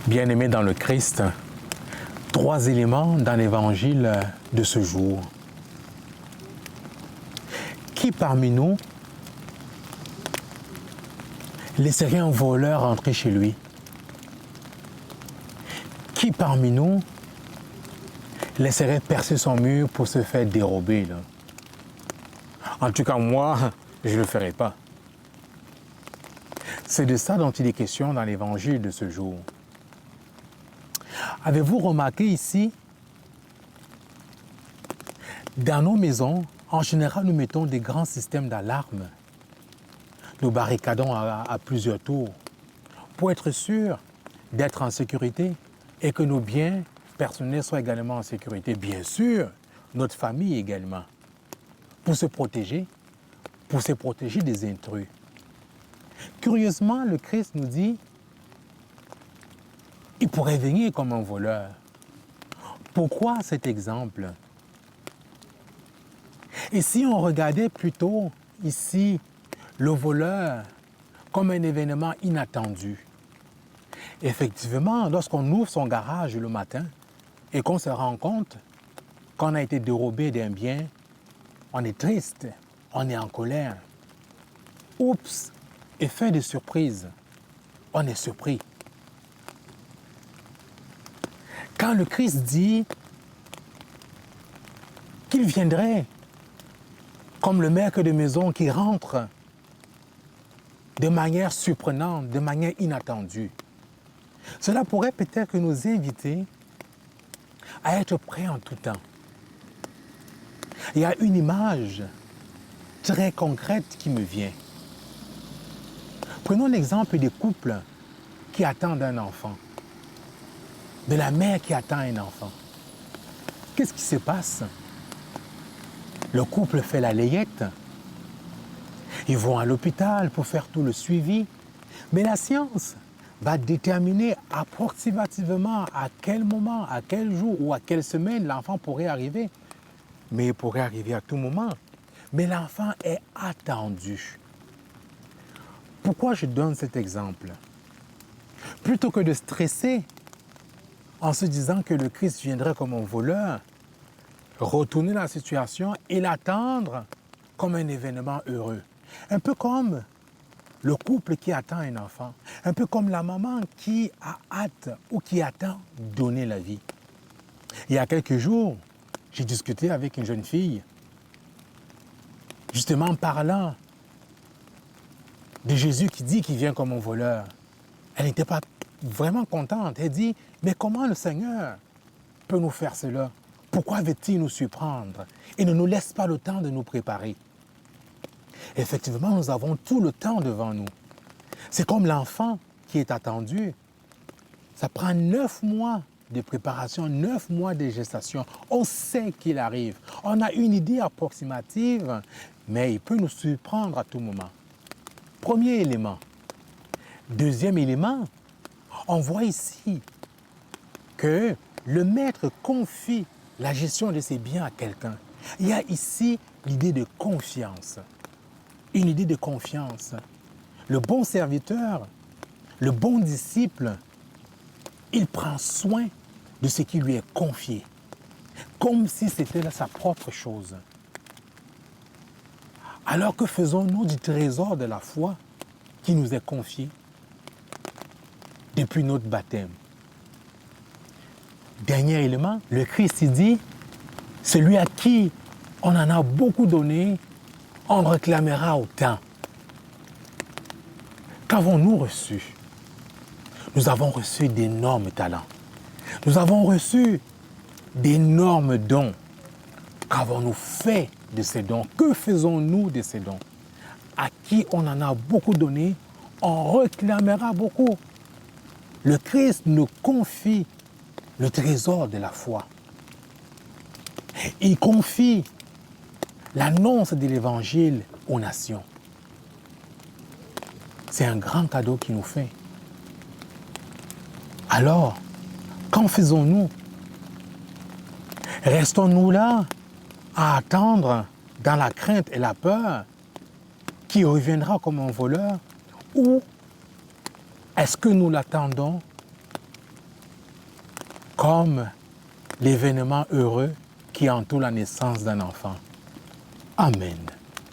Bien-aimés dans le Christ, 3 éléments dans l'évangile de ce jour. Qui parmi nous laisserait un voleur entrer chez lui? Qui parmi nous laisserait percer son mur pour se faire dérober là? En tout cas, moi, je ne le ferai pas. C'est de ça dont il est question dans l'évangile de ce jour. Avez-vous remarqué ici, dans nos maisons, en général, nous mettons des grands systèmes d'alarme. Nous barricadons à plusieurs tours pour être sûr d'être en sécurité et que nos biens personnels soient également en sécurité. Bien sûr, notre famille également, pour se protéger des intrus. Curieusement, le Christ nous dit, il pourrait venir comme un voleur. Pourquoi cet exemple? Et si on regardait plutôt ici le voleur comme un événement inattendu? Effectivement, lorsqu'on ouvre son garage le matin et qu'on se rend compte qu'on a été dérobé d'un bien, on est triste, on est en colère. Oups, effet de surprise, on est surpris. Quand le Christ dit qu'il viendrait comme le maître de maison qui rentre de manière surprenante, de manière inattendue, cela pourrait peut-être nous inviter à être prêts en tout temps. Il y a une image très concrète qui me vient. Prenons l'exemple des couples qui attendent un enfant, de la mère qui attend un enfant. Qu'est-ce qui se passe? Le couple fait la layette. Ils vont à l'hôpital pour faire tout le suivi. Mais la science va déterminer approximativement à quel moment, à quel jour ou à quelle semaine l'enfant pourrait arriver. Mais il pourrait arriver à tout moment. Mais l'enfant est attendu. Pourquoi je donne cet exemple? Plutôt que de stresser en se disant que le Christ viendrait comme un voleur, retourner la situation et l'attendre comme un événement heureux. Un peu comme le couple qui attend un enfant, un peu comme la maman qui a hâte ou qui attend donner la vie. Il y a quelques jours, j'ai discuté avec une jeune fille, justement en parlant de Jésus qui dit qu'il vient comme un voleur. Elle n'était pas vraiment contente. Elle dit, mais comment le Seigneur peut nous faire cela? Pourquoi veut-il nous surprendre et ne nous laisse pas le temps de nous préparer? Effectivement, nous avons tout le temps devant nous. C'est comme l'enfant qui est attendu. Ça prend 9 mois de préparation, 9 mois de gestation. On sait qu'il arrive. On a une idée approximative, mais il peut nous surprendre à tout moment. Premier élément. Deuxième élément, on voit ici que le maître confie la gestion de ses biens à quelqu'un. Il y a ici l'idée de confiance. Une idée de confiance. Le bon serviteur, le bon disciple, il prend soin de ce qui lui est confié, comme si c'était sa propre chose. Alors que faisons-nous du trésor de la foi qui nous est confié depuis notre baptême? Dernier élément, le Christ dit, celui à qui on en a beaucoup donné, on réclamera autant. Qu'avons-nous reçu? Nous avons reçu d'énormes talents. Nous avons reçu d'énormes dons. Qu'avons-nous fait de ces dons? Que faisons-nous de ces dons? À qui on en a beaucoup donné, on réclamera beaucoup. Le Christ nous confie le trésor de la foi. Il confie l'annonce de l'Évangile aux nations. C'est un grand cadeau qu'il nous fait. Alors, qu'en faisons-nous? Restons-nous là à attendre dans la crainte et la peur qui reviendra comme un voleur? Ou est-ce que nous l'attendons comme l'événement heureux qui entoure la naissance d'un enfant. Amen.